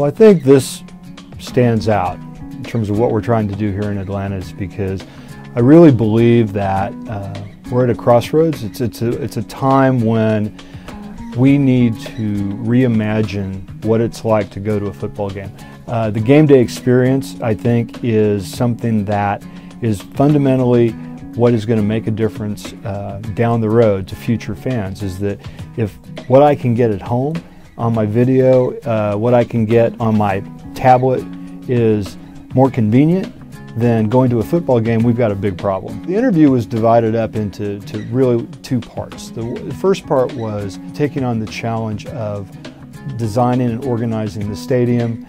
Well, I think this stands out in terms of what we're trying to do here in Atlanta, is because I really believe that we're at a crossroads. It's a time when we need to reimagine what it's like to go to a football game. The game day experience, I think, is something that is fundamentally what is going to make a difference down the road to future fans. Is that if what I can get at home on my video, what I can get on my tablet is more convenient than going to a football game, we've got a big problem. The interview was divided up into really two parts. The first part was taking on the challenge of designing and organizing the stadium,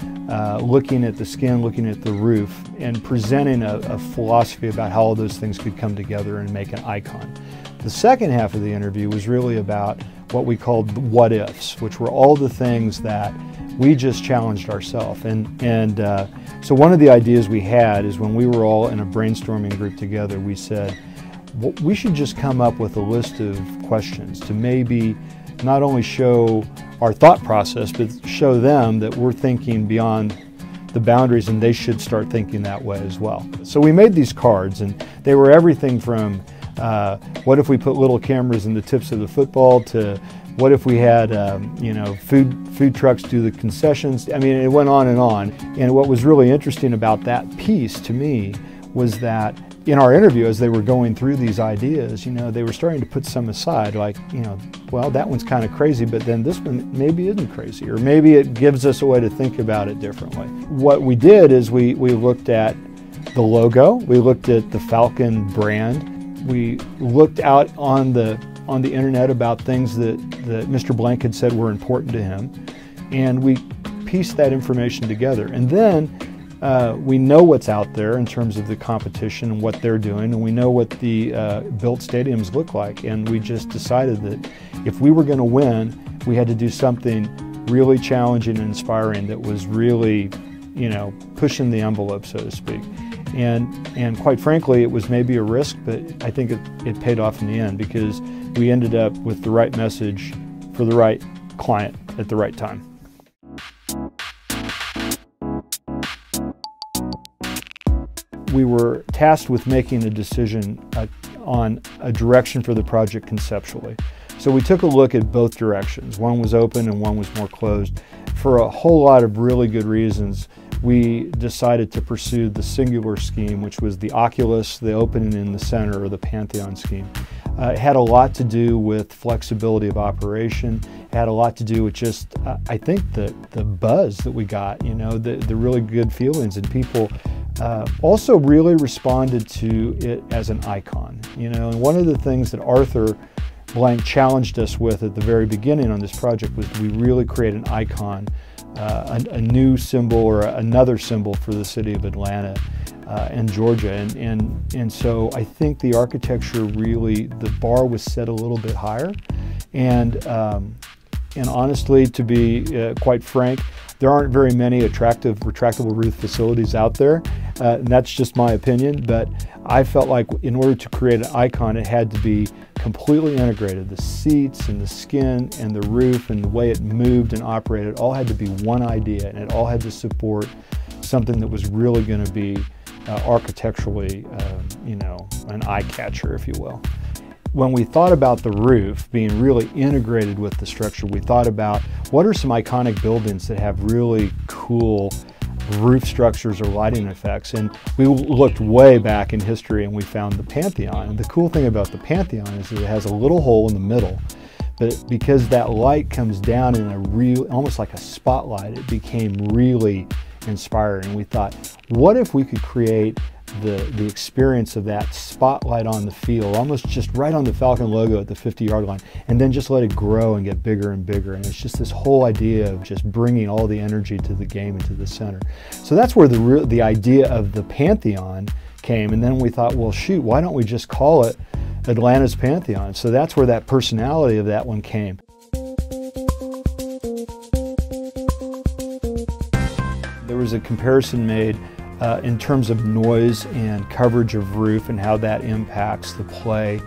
looking at the skin, looking at the roof, and presenting a philosophy about how all those things could come together and make an icon. The second half of the interview was really about what we called the what ifs, which were all the things that we just challenged ourselves. So one of the ideas we had is, when we were all in a brainstorming group together, we said, well, we should just come up with a list of questions to maybe not only show our thought process, but show them that we're thinking beyond the boundaries and they should start thinking that way as well. So we made these cards, and they were everything from what if we put little cameras in the tips of the football, to what if we had food trucks do the concessions. I mean, it went on. And what was really interesting about that piece to me was that in our interview, as they were going through these ideas, they were starting to put some aside, like, well, that one's kind of crazy, but then this one maybe isn't crazy, or maybe it gives us a way to think about it differently. What we did is we looked at the logo, we looked at the Falcon brand, we looked out on the internet about things that Mr. Blank had said were important to him, and we pieced that information together. And then we know what's out there in terms of the competition and what they're doing, and we know what the built stadiums look like, and we just decided that if we were going to win, we had to do something really challenging and inspiring that was really, pushing the envelope, so to speak. And quite frankly, it was maybe a risk, but I think it paid off in the end, because we ended up with the right message for the right client at the right time. We were tasked with making a decision on a direction for the project conceptually. So we took a look at both directions. One was open and one was more closed. For a whole lot of really good reasons, we decided to pursue the singular scheme, which was the Oculus, the opening in the center, or the Pantheon scheme. It had a lot to do with flexibility of operation. It had a lot to do with just, I think, the buzz that we got, the really good feelings, and people also really responded to it as an icon. And one of the things that Arthur Blank challenged us with at the very beginning on this project was, we really create an icon, a new symbol or another symbol for the city of Atlanta and Georgia. And so I think the architecture really, the bar was set a little bit higher. And honestly, to be quite frank, there aren't very many attractive retractable roof facilities out there. And that's just my opinion, but I felt like in order to create an icon, it had to be completely integrated. The seats and the skin and the roof and the way it moved and operated all had to be one idea, and it all had to support something that was really going to be architecturally, an eye catcher, if you will. When we thought about the roof being really integrated with the structure, we thought about what are some iconic buildings that have really cool roof structures or lighting effects. And we looked way back in history and we found the Pantheon. And the cool thing about the Pantheon is that it has a little hole in the middle, but because that light comes down in a real, almost like a spotlight, it became really inspiring. And we thought, what if we could create the experience of that spotlight on the field, almost just right on the Falcon logo at the 50-yard line, and then just let it grow and get bigger and bigger. And it's just this whole idea of just bringing all the energy to the game and to the center. So that's where the idea of the Pantheon came. And then we thought, well, shoot, why don't we just call it Atlanta's Pantheon? So that's where that personality of that one came. There was a comparison made in terms of noise and coverage of roof and how that impacts the play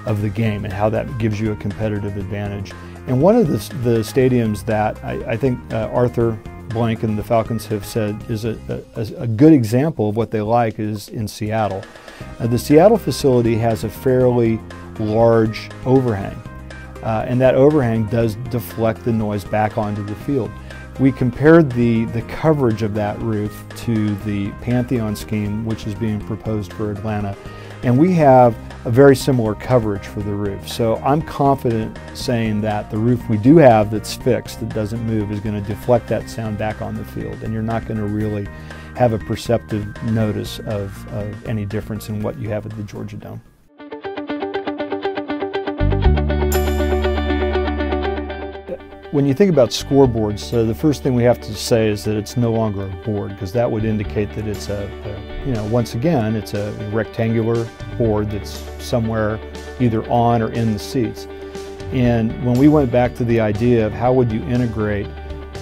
of the game and how that gives you a competitive advantage. And one of the stadiums that I think Arthur Blank and the Falcons have said is a good example of what they like is in Seattle. The Seattle facility has a fairly large overhang, and that overhang does deflect the noise back onto the field. We compared the coverage of that roof to the PANTHEON scheme, which is being proposed for Atlanta, and we have a very similar coverage for the roof. So I'm confident saying that the roof we do have that's fixed, that doesn't move, is going to deflect that sound back on the field, and you're not going to really have a perceptive notice of any difference in what you have at the Georgia Dome. When you think about scoreboards, the first thing we have to say is that it's no longer a board, because that would indicate that it's once again, it's a rectangular board that's somewhere either on or in the seats. And when we went back to the idea of how would you integrate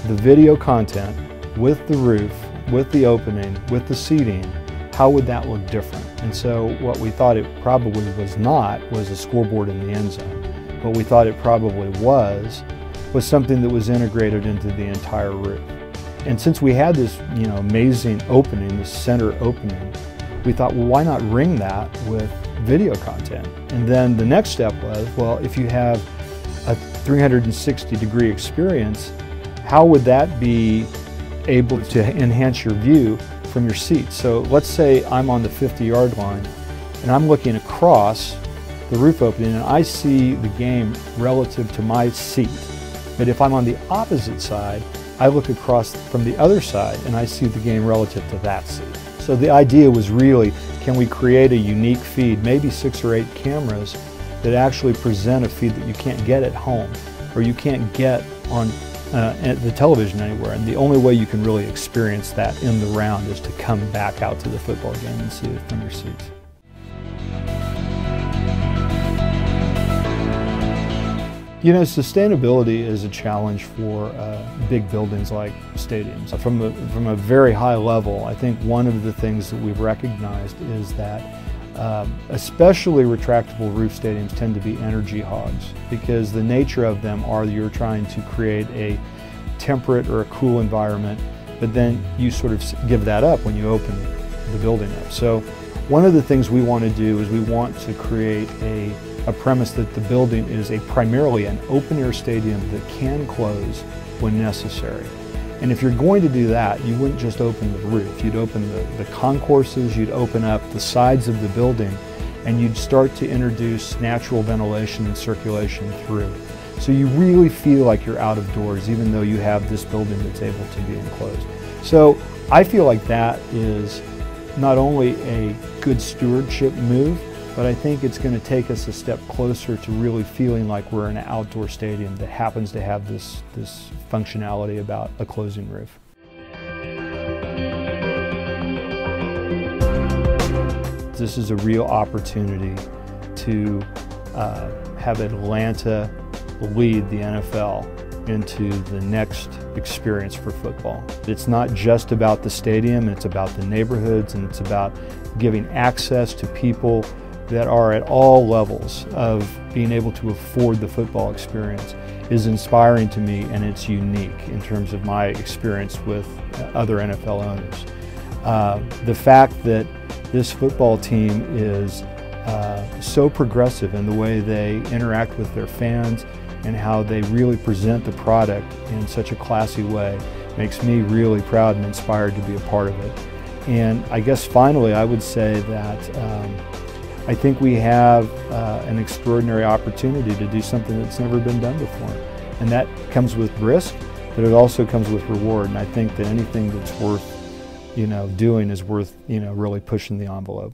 the video content with the roof, with the opening, with the seating, how would that look different? And so what we thought it probably was not was a scoreboard in the end zone. What we thought it probably was something that was integrated into the entire roof. And since we had this amazing opening, this center opening, we thought, well, why not ring that with video content? And then the next step was, well, if you have a 360-degree experience, how would that be able to enhance your view from your seat? So let's say I'm on the 50-yard line and I'm looking across the roof opening and I see the game relative to my seat. But if I'm on the opposite side, I look across from the other side and I see the game relative to that seat. So the idea was really, can we create a unique feed, maybe 6 or 8 cameras that actually present a feed that you can't get at home or you can't get on the television anywhere. And the only way you can really experience that in the round is to come back out to the football game and see it from your seats. You know, sustainability is a challenge for big buildings like stadiums. From a very high level, I think one of the things that we've recognized is that especially retractable roof stadiums tend to be energy hogs, because the nature of them are you're trying to create a temperate or a cool environment, but then you sort of give that up when you open the building up. So one of the things we want to do is we want to create a premise that the building is primarily an open-air stadium that can close when necessary. And if you're going to do that, you wouldn't just open the roof. You'd open the concourses, you'd open up the sides of the building, and you'd start to introduce natural ventilation and circulation through. So you really feel like you're out of doors, even though you have this building that's able to be enclosed. So I feel like that is not only a good stewardship move, but I think it's going to take us a step closer to really feeling like we're in an outdoor stadium that happens to have this functionality about a closing roof. This is a real opportunity to have Atlanta lead the NFL into the next experience for football. It's not just about the stadium, it's about the neighborhoods, and it's about giving access to people that are at all levels of being able to afford the football experience is inspiring to me, and it's unique in terms of my experience with other NFL owners. The fact that this football team is so progressive in the way they interact with their fans and how they really present the product in such a classy way makes me really proud and inspired to be a part of it. And I guess finally I would say that I think we have an extraordinary opportunity to do something that's never been done before. And that comes with risk, but it also comes with reward. And I think that anything that's worth, doing is worth, really pushing the envelope.